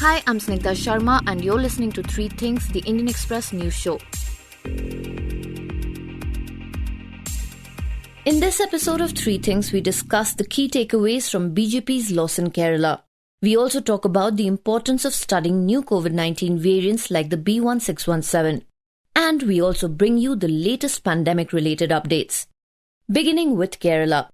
Hi, I'm Snigdha Sharma, and you're listening to Three Things, the Indian Express news show. In this episode of Three Things, we discuss the key takeaways from BJP's loss in Kerala. We also talk about the importance of studying new COVID-19 variants like the B1617. And we also bring you the latest pandemic-related updates. Beginning with Kerala.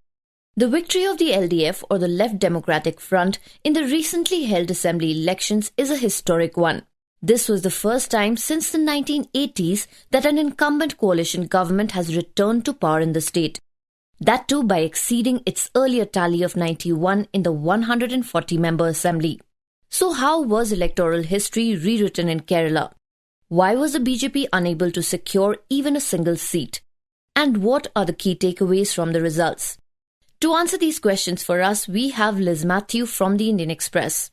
The victory of the LDF or the Left Democratic Front in the recently held assembly elections is a historic one. This was the first time since the 1980s that an incumbent coalition government has returned to power in the state. That too by exceeding its earlier tally of 91 in the 140-member assembly. So how was electoral history rewritten in Kerala? Why was the BJP unable to secure even a single seat? And what are the key takeaways from the results? To answer these questions for us, we have Liz Matthew from the Indian Express.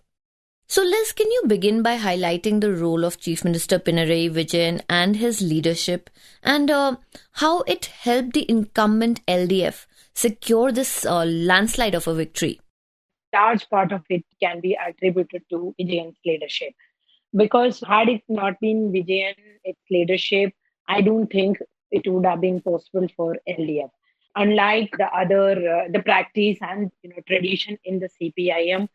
So Liz, can you begin by highlighting the role of Chief Minister Pinarayi Vijayan and his leadership and how it helped the incumbent LDF secure this landslide of a victory? Large part of it can be attributed to Vijayan's leadership. Because had it not been Vijayan, its leadership, I don't think it would have been possible for LDF. Unlike the other, the practice and tradition in the CPIM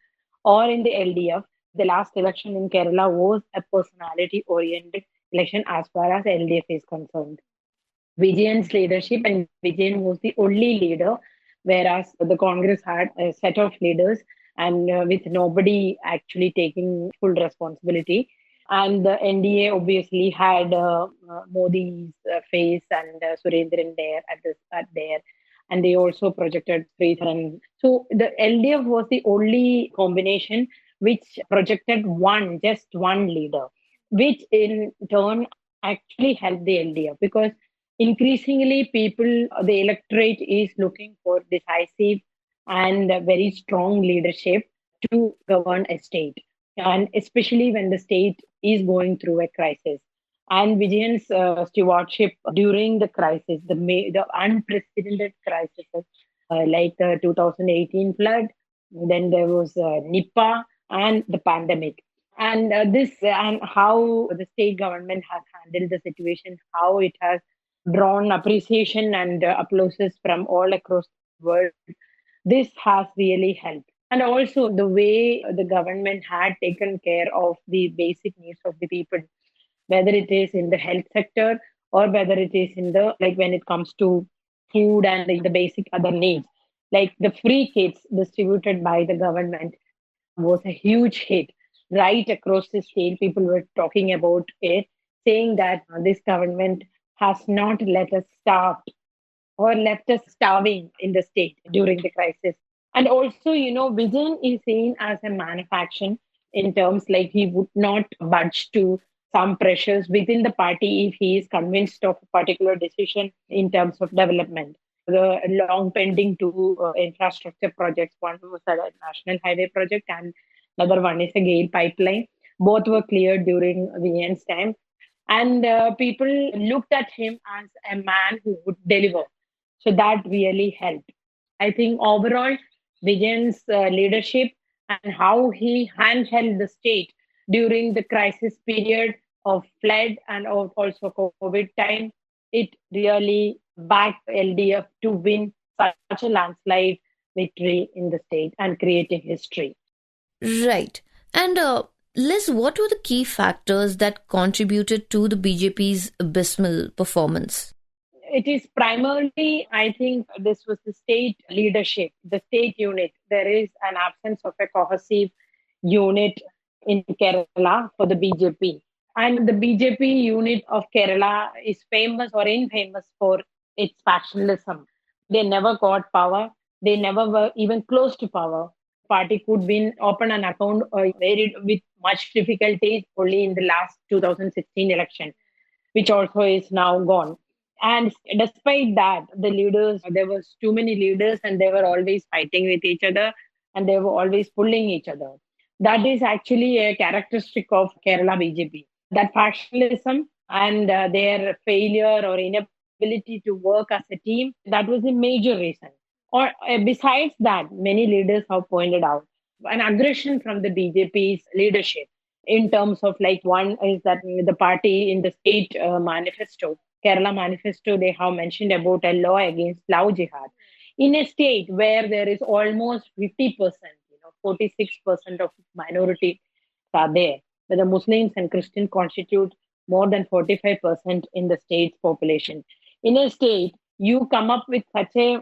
or in the LDF, the last election in Kerala was a personality-oriented election as far as LDF is concerned. Vijayan's leadership, and Vijayan was the only leader, whereas the Congress had a set of leaders and with nobody actually taking full responsibility. And the NDA obviously had Modi's face and Surendran there there, and they also projected Sridharan. So the LDF was the only combination which projected just one leader, which in turn actually helped the LDF because increasingly the electorate is looking for decisive and very strong leadership to govern a state, and especially when the state is going through a crisis. And Vijayan's stewardship during the crisis, the unprecedented crises like the 2018 flood, then there was Nipah and the pandemic. And this and how the state government has handled the situation, how it has drawn appreciation and applauses from all across the world. This has really helped. And also the way the government had taken care of the basic needs of the people, whether it is in the health sector or whether it is in the, like when it comes to food and the basic other needs. Like the free kits distributed by the government was a huge hit right across the state. People were talking about it, saying that this government has not let us starve or left us starving in the state during the crisis. And also, Vijayan is seen as a manufacturer in terms like he would not budge to some pressures within the party if he is convinced of a particular decision in terms of development. The long pending two infrastructure projects, one was a national highway project and another one is a GAIL pipeline. Both were cleared during Vijayan's time. And people looked at him as a man who would deliver. So that really helped. I think overall, Vijayan's leadership and how he handheld the state during the crisis period of flood and also COVID time, it really backed LDF to win such a landslide victory in the state and creating history. Right. And Liz, what were the key factors that contributed to the BJP's abysmal performance? It is primarily, I think, this was the state leadership, the state unit. There is an absence of a cohesive unit in Kerala for the BJP. And the BJP unit of Kerala is famous or infamous for its factionalism. They never got power. They never were even close to power. Party could open an account with much difficulty only in the last 2016 election, which also is now gone. And despite that, the leaders, there was too many leaders and they were always fighting with each other and they were always pulling each other. That is actually a characteristic of Kerala BJP. That factionalism and their failure or inability to work as a team, that was a major reason. Or besides that, many leaders have pointed out an aggression from the BJP's leadership in terms of like one is that the party in the state manifesto, Kerala manifesto, they have mentioned about a law against love jihad in a state where there is almost 50%, 46% of minority are there, where the Muslims and Christians constitute more than 45% in the state's population. In a state, you come up with such a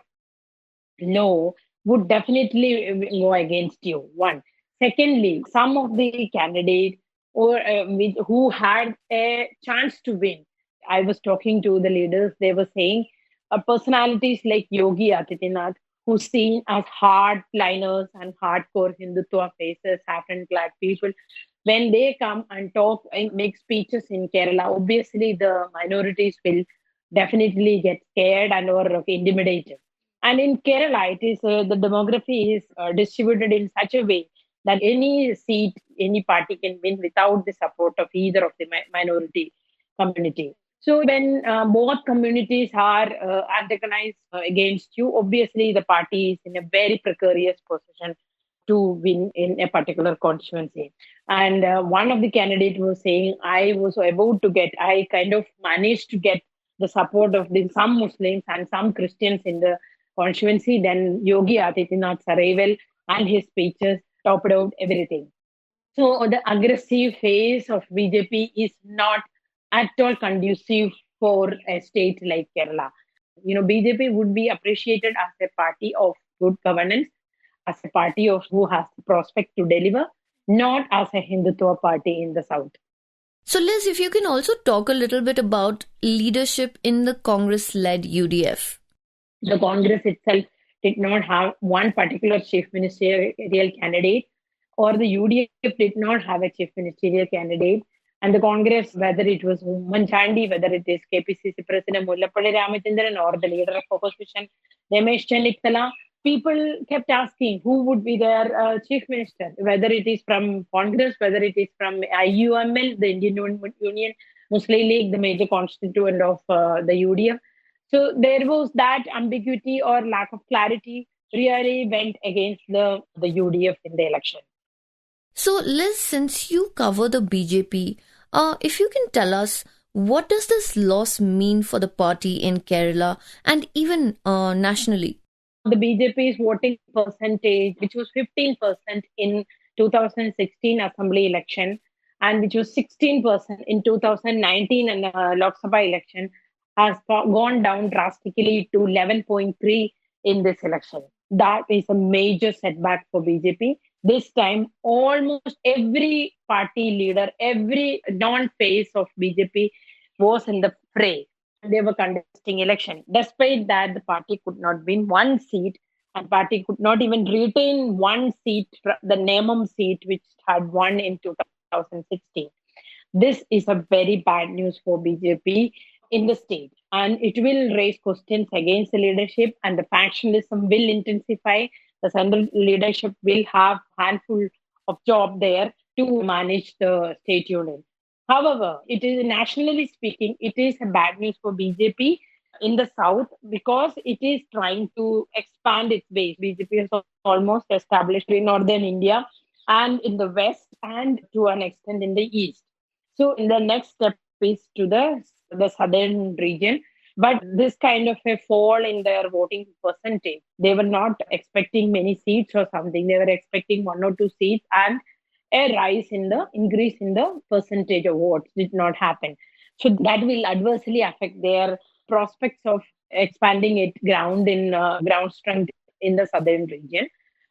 law would definitely go against you. One. Secondly, some of the candidates who had a chance to win, I was talking to the leaders, they were saying personalities like Yogi Adityanath, who's seen as hardliners and hardcore Hindutva faces, saffron clad people, when they come and talk and make speeches in Kerala, obviously the minorities will definitely get scared and or intimidated. And in Kerala, it is the demography is distributed in such a way that any seat, any party can win without the support of either of the minority community. So when both communities are antagonized against you, obviously the party is in a very precarious position to win in a particular constituency. And one of the candidates was saying, I kind of managed to get the support of some Muslims and some Christians in the constituency. Then Yogi Adityanath's arrival and his speeches topped out everything. So the aggressive phase of BJP is not at all conducive for a state like Kerala. BJP would be appreciated as a party of good governance, as a party of who has the prospect to deliver, not as a Hindutva party in the south. So, Liz, if you can also talk a little bit about leadership in the Congress-led UDF. The Congress itself did not have one particular chief ministerial candidate, or the UDF did not have a chief ministerial candidate. And the Congress, whether it was Manchandi, whether it is KPCC President Mullapalli Ramachandran or the leader of opposition, Ramesh Chenittala, people kept asking who would be their chief minister, whether it is from Congress, whether it is from IUML, the Indian Union Muslim League, the major constituent of the UDF. So there was that ambiguity or lack of clarity really went against the UDF in the election. So, Liz, since you cover the BJP, if you can tell us, what does this loss mean for the party in Kerala and even nationally? The BJP's voting percentage, which was 15% in 2016 Assembly election, and which was 16% in 2019 and Lok Sabha election, has gone down drastically to 11.3 in this election. That is a major setback for BJP. This time, almost every party leader, every non-face of BJP was in the fray. They were contesting election. Despite that, the party could not win one seat, and party could not even retain one seat, the Nemam seat, which had won in 2016. This is a very bad news for BJP in the state, and it will raise questions against the leadership, and the factionalism will intensify. The central leadership will have a handful of job there to manage the state union. However, it is nationally speaking, it is a bad news for BJP in the south because it is trying to expand its base. BJP has almost established in northern India and in the west and to an extent in the east. So in the next step is to the southern region. But this kind of a fall in their voting percentage, they were not expecting many seats or something. They were expecting 1 or 2 seats, and a increase in the percentage of votes did not happen. So that will adversely affect their prospects of expanding its ground strength in the southern region.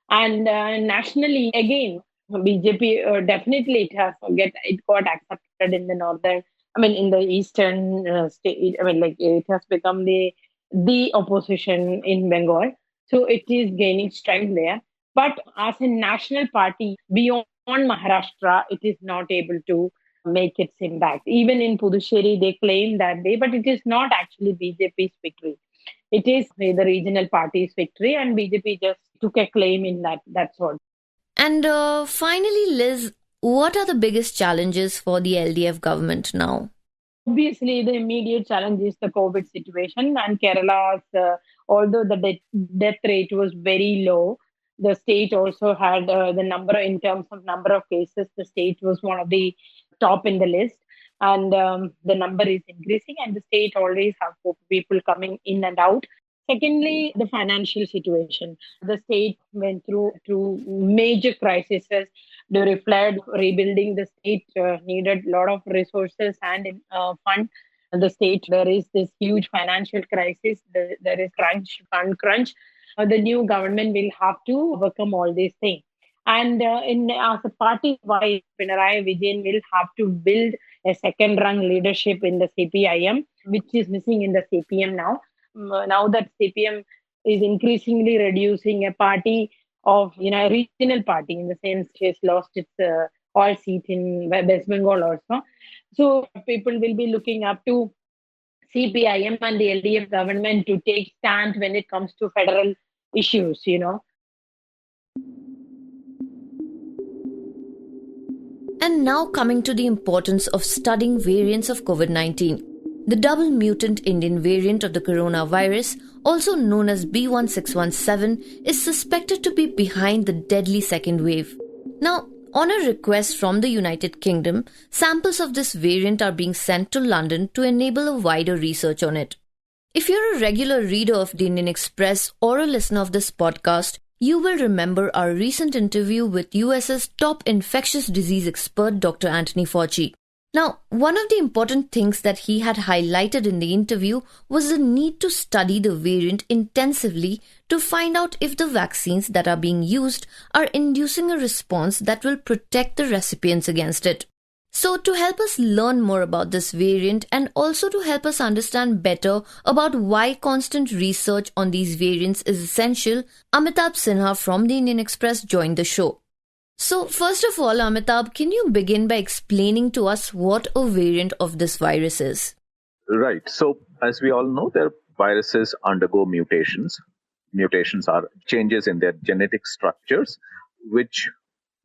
And nationally, again, BJP definitely it got accepted in the northern. In the eastern state. It has become the opposition in Bengal, so it is gaining strength there. But as a national party beyond Maharashtra, it is not able to make its impact. Even in Puducherry, they claim that but it is not actually BJP's victory. It is the regional party's victory, and BJP just took a claim in that. That's all. And finally, Liz, what are the biggest challenges for the LDF government now? Obviously, the immediate challenge is the COVID situation, and Kerala's, although the death rate was very low, The state also had the number in terms of number of cases. The state was one of the top in the list, and the number is increasing. And the state always have people coming in and out. Secondly, the financial situation. The state went through major crises during flood. Rebuilding the state needed a lot of resources and fund. The state, there is this huge financial crisis. There is fund crunch. The new government will have to overcome all these things. And in as a party wise, Pinarayi Vijayan will have to build a second rung leadership in the CPIM, which is missing in the CPM now. Now that CPM is increasingly reducing a party of, a regional party, in the sense she has lost its all seat in West Bengal also. So people will be looking up to CPIM and the LDF government to take stand when it comes to federal issues. And now coming to the importance of studying variants of COVID-19. The double mutant Indian variant of the coronavirus, also known as B1617, is suspected to be behind the deadly second wave. Now, on a request from the United Kingdom, samples of this variant are being sent to London to enable a wider research on it. If you're a regular reader of the Indian Express or a listener of this podcast, you will remember our recent interview with US's top infectious disease expert, Dr. Anthony Fauci. Now, one of the important things that he had highlighted in the interview was the need to study the variant intensively to find out if the vaccines that are being used are inducing a response that will protect the recipients against it. So, to help us learn more about this variant and also to help us understand better about why constant research on these variants is essential, Amitabh Sinha from the Indian Express joined the show. So, first of all, Amitabh, can you begin by explaining to us what a variant of this virus is? Right. So, as we all know, their viruses undergo mutations. Mutations are changes in their genetic structures, which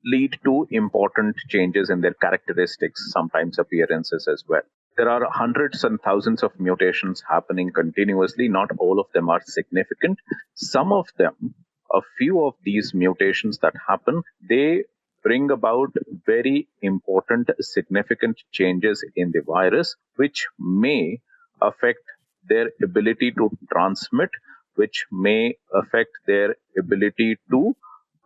lead to important changes in their characteristics, sometimes appearances as well. There are hundreds and thousands of mutations happening continuously. Not all of them are significant. Some of them, a few of these mutations that happen, they bring about very important, significant changes in the virus, which may affect their ability to transmit, which may affect their ability to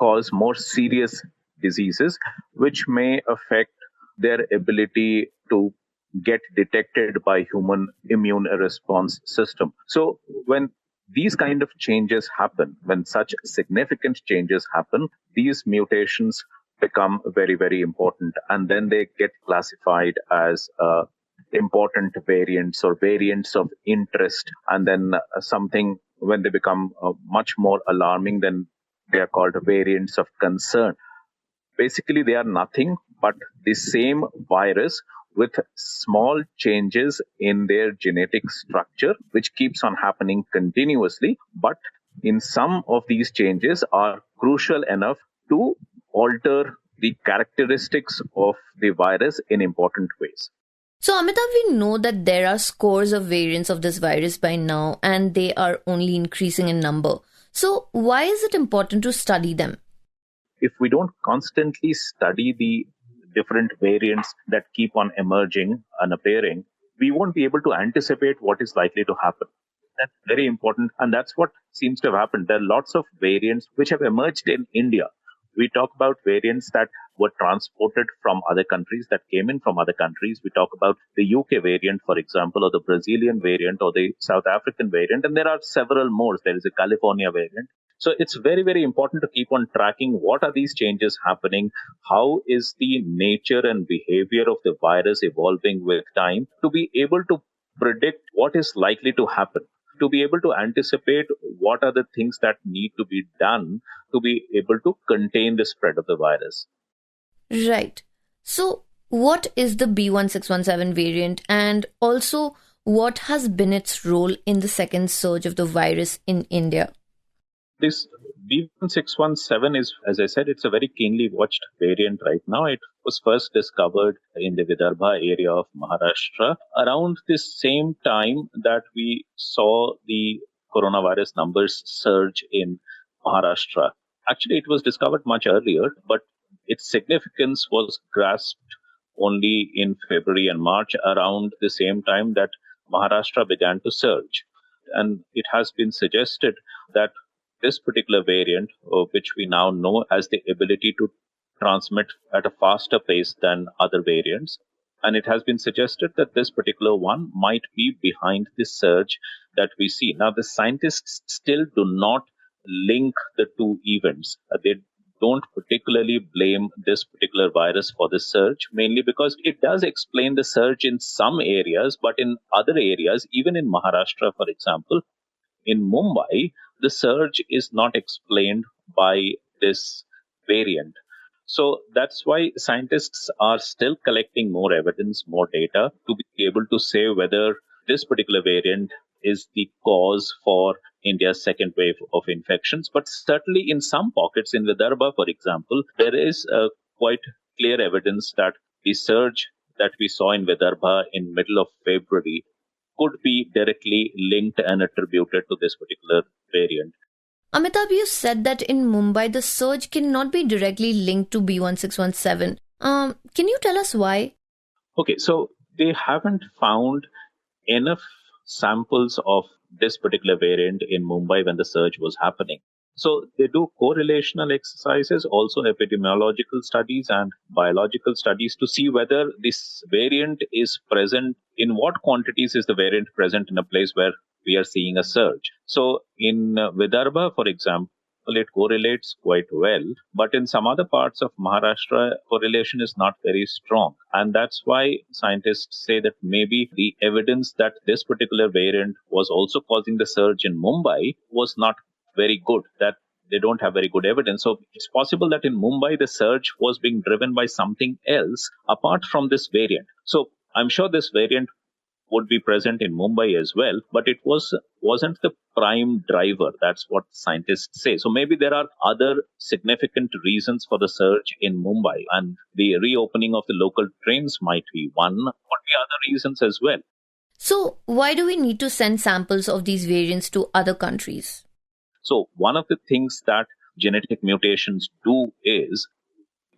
cause more serious diseases, which may affect their ability to get detected by human immune response system. So when these kind of changes happen, when such significant changes happen, these mutations become very, very important. And then they get classified as important variants or variants of interest. And then something, when they become much more alarming, then they are called variants of concern. Basically, they are nothing but the same virus with small changes in their genetic structure, which keeps on happening continuously. But in some of these changes are crucial enough to alter the characteristics of the virus in important ways. So, Amitabh, we know that there are scores of variants of this virus by now, and they are only increasing in number. So, why is it important to study them? If we don't constantly study the different variants that keep on emerging and appearing, we won't be able to anticipate what is likely to happen. That's very important. And that's what seems to have happened. There are lots of variants which have emerged in India. We talk about variants that were transported from other countries, that came in from other countries. We talk about the UK variant, for example, or the Brazilian variant, or the South African variant. And there are several more. There is a California variant. So it's very, very important to keep on tracking what are these changes happening, how is the nature and behavior of the virus evolving with time, to be able to predict what is likely to happen, to be able to anticipate what are the things that need to be done to be able to contain the spread of the virus. Right. So, what is the B1617 variant, and also what has been its role in the second surge of the virus in India? This B1617 is, as I said, it's a very keenly watched variant right now. It was first discovered in the Vidarbha area of Maharashtra around the same time that we saw the coronavirus numbers surge in Maharashtra. Actually, it was discovered much earlier, but its significance was grasped only in February and March, around the same time that Maharashtra began to surge. And it has been suggested that this particular variant, which we now know has the ability to transmit at a faster pace than other variants, and it has been suggested that this particular one might be behind this surge that we see. Now, the scientists still do not link the two events. They don't particularly blame this particular virus for the surge, mainly because it does explain the surge in some areas, but in other areas, even in Maharashtra, for example, in Mumbai, the surge is not explained by this variant. So that's why scientists are still collecting more evidence, more data to be able to say whether this particular variant is the cause for India's second wave of infections. But certainly in some pockets, in Vidarbha, for example, there is quite clear evidence that the surge that we saw in Vidarbha in middle of February could be directly linked and attributed to this particular variant. Amitabh, you said that in Mumbai the surge cannot be directly linked to B1617. Can you tell us why? Okay, so they haven't found enough samples of this particular variant in Mumbai when the surge was happening. So they do correlational exercises, also epidemiological studies and biological studies to see whether this variant is present, in what quantities is the variant present in a place where we are seeing a surge. So in Vidarbha, for example, it correlates quite well, but in some other parts of Maharashtra, correlation is not very strong. And that's why scientists say that maybe the evidence that this particular variant was also causing the surge in Mumbai was not very good, that they don't have very good evidence. So it's possible that in Mumbai, the surge was being driven by something else apart from this variant. So I'm sure this variant would be present in Mumbai as well, but it wasn't the prime driver. That's what scientists say. So maybe there are other significant reasons for the surge in Mumbai, and the reopening of the local trains might be one, could be other reasons as well. So, why do we need to send samples of these variants to other countries? So one of the things that genetic mutations do is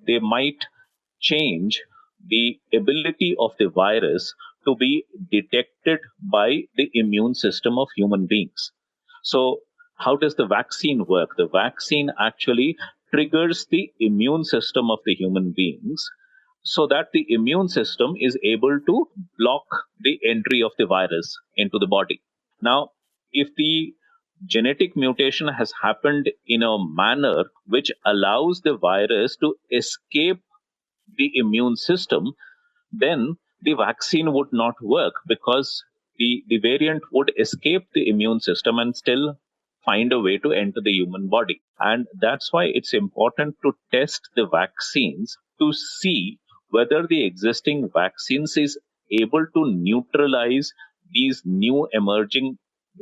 they might change the ability of the virus to be detected by the immune system of human beings. So, how does the vaccine work? The vaccine actually triggers the immune system of the human beings so that the immune system is able to block the entry of the virus into the body. Now, if the genetic mutation has happened in a manner which allows the virus to escape the immune system, then the vaccine would not work because the variant would escape the immune system and still find a way to enter the human body. And that's why it's important to test the vaccines to see whether the existing vaccines is able to neutralize these new emerging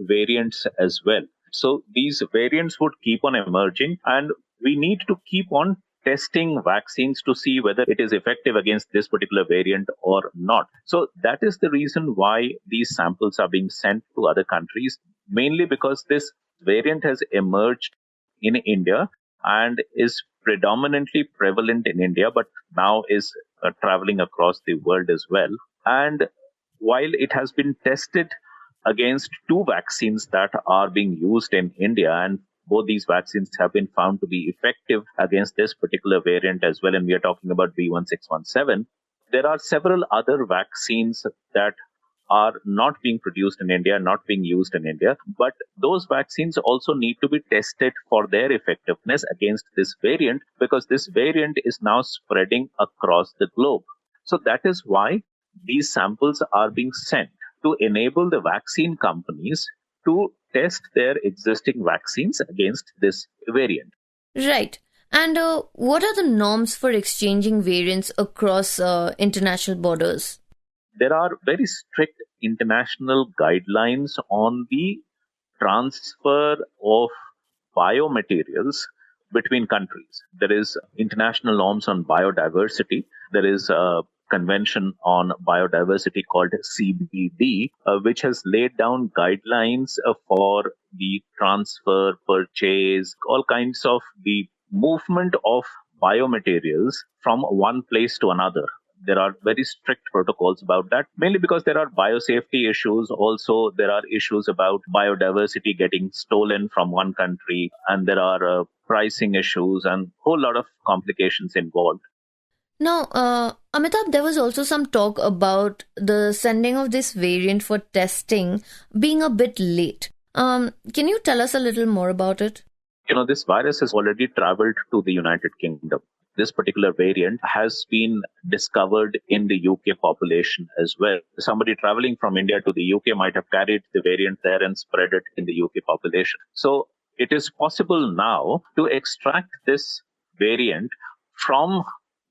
variants as well. So these variants would keep on emerging, and we need to keep on testing vaccines to see whether it is effective against this particular variant or not. So that is the reason why these samples are being sent to other countries, mainly because this variant has emerged in India and is predominantly prevalent in India, but now is traveling across the world as well. And while it has been tested against two vaccines that are being used in India, and both these vaccines have been found to be effective against this particular variant as well, and we are talking about B1617. There are several other vaccines that are not being produced in India, not being used in India, but those vaccines also need to be tested for their effectiveness against this variant because this variant is now spreading across the globe. So that is why these samples are being sent to enable the vaccine companies to test their existing vaccines against this variant. Right. And what are the norms for exchanging variants across international borders? There are very strict international guidelines on the transfer of biomaterials between countries. There is international norms on biodiversity. There is a convention on biodiversity called CBD, which has laid down guidelines for the transfer, purchase, all kinds of the movement of biomaterials from one place to another. There are very strict protocols about that, mainly because there are biosafety issues. Also, there are issues about biodiversity getting stolen from one country, and there are pricing issues and a whole lot of complications involved. Now, Amitabh, there was also some talk about the sending of this variant for testing being a bit late. Can you tell us a little more about it? This virus has already traveled to the United Kingdom. This particular variant has been discovered in the UK population as well. Somebody traveling from India to the UK might have carried the variant there and spread it in the UK population. So it is possible now to extract this variant from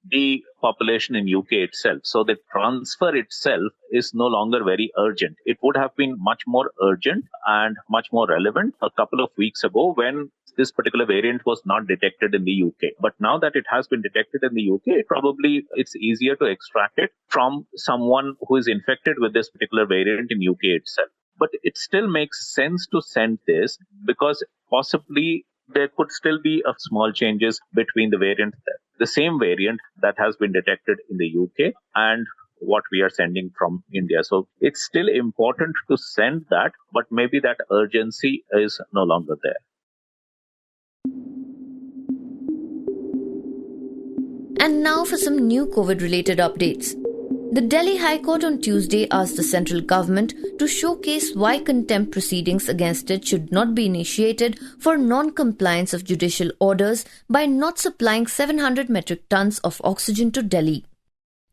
the population in UK itself. So the transfer itself is no longer very urgent. It would have been much more urgent and much more relevant a couple of weeks ago when this particular variant was not detected in the UK. But now that it has been detected in the UK, probably it's easier to extract it from someone who is infected with this particular variant in UK itself. But it still makes sense to send this because possibly there could still be a small changes between the same variant that has been detected in the UK and what we are sending from India. So it's still important to send that, but maybe that urgency is no longer there. And now for some new COVID-related updates. The Delhi High Court on Tuesday asked the central government to showcase why contempt proceedings against it should not be initiated for non-compliance of judicial orders by not supplying 700 metric tons of oxygen to Delhi.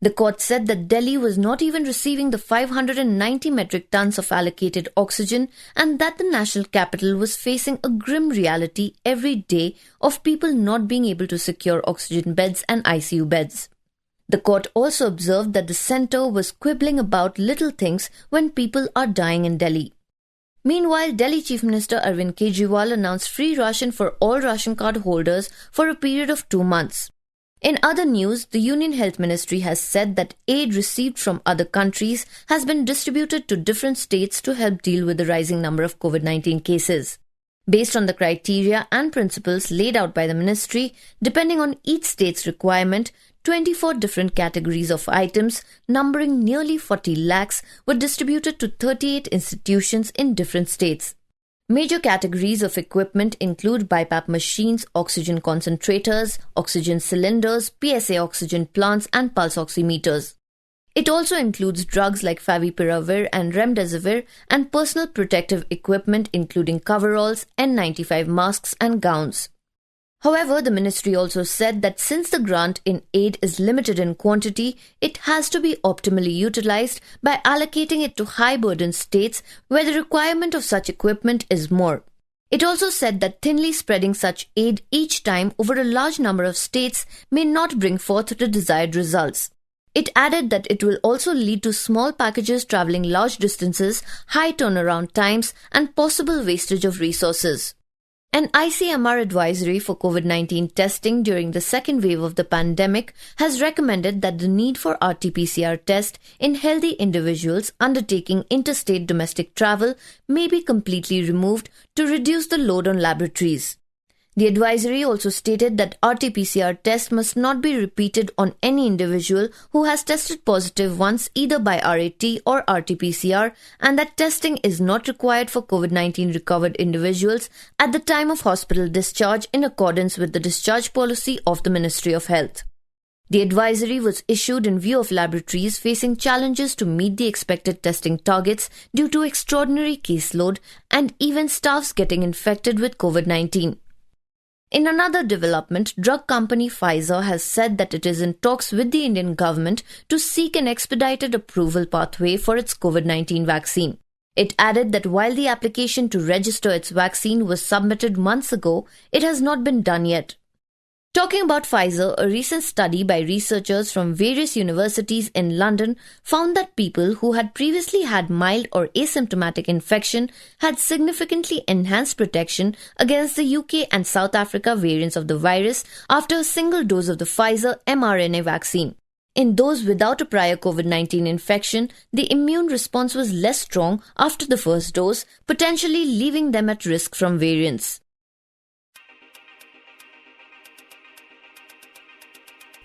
The court said that Delhi was not even receiving the 590 metric tons of allocated oxygen and that the national capital was facing a grim reality every day of people not being able to secure oxygen beds and ICU beds. The court also observed that the centre was quibbling about little things when people are dying in Delhi. Meanwhile, Delhi Chief Minister Arvind Kejriwal announced free ration for all ration card holders for a period of 2 months. In other news, the Union Health Ministry has said that aid received from other countries has been distributed to different states to help deal with the rising number of COVID-19 cases. Based on the criteria and principles laid out by the ministry, depending on each state's requirement, 24 different categories of items, numbering nearly 40 lakhs, were distributed to 38 institutions in different states. Major categories of equipment include BiPAP machines, oxygen concentrators, oxygen cylinders, PSA oxygen plants, and pulse oximeters. It also includes drugs like favipiravir and remdesivir and personal protective equipment including coveralls, N95 masks, and gowns. However, the ministry also said that since the grant in aid is limited in quantity, it has to be optimally utilized by allocating it to high-burden states where the requirement of such equipment is more. It also said that thinly spreading such aid each time over a large number of states may not bring forth the desired results. It added that it will also lead to small packages traveling large distances, high turnaround times, and possible wastage of resources. An ICMR advisory for COVID-19 testing during the second wave of the pandemic has recommended that the need for RT-PCR test in healthy individuals undertaking interstate domestic travel may be completely removed to reduce the load on laboratories. The advisory also stated that RT-PCR test must not be repeated on any individual who has tested positive once either by RAT or RT-PCR and that testing is not required for COVID-19 recovered individuals at the time of hospital discharge in accordance with the discharge policy of the Ministry of Health. The advisory was issued in view of laboratories facing challenges to meet the expected testing targets due to extraordinary caseload and even staffs getting infected with COVID-19. In another development, drug company Pfizer has said that it is in talks with the Indian government to seek an expedited approval pathway for its COVID-19 vaccine. It added that while the application to register its vaccine was submitted months ago, it has not been done yet. Talking about Pfizer, a recent study by researchers from various universities in London found that people who had previously had mild or asymptomatic infection had significantly enhanced protection against the UK and South Africa variants of the virus after a single dose of the Pfizer mRNA vaccine. In those without a prior COVID-19 infection, the immune response was less strong after the first dose, potentially leaving them at risk from variants.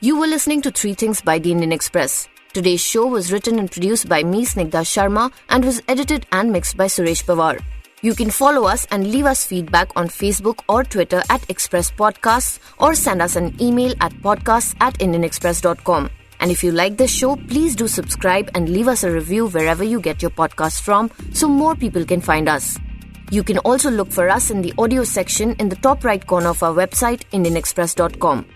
You were listening to Three Things by the Indian Express. Today's show was written and produced by me, Snigdha Sharma, and was edited and mixed by Suresh Pawar. You can follow us and leave us feedback on Facebook or Twitter at Express Podcasts, or send us an email at podcasts@indianexpress.com. And if you like this show, please do subscribe and leave us a review wherever you get your podcasts from so more people can find us. You can also look for us in the audio section in the top right corner of our website, indianexpress.com.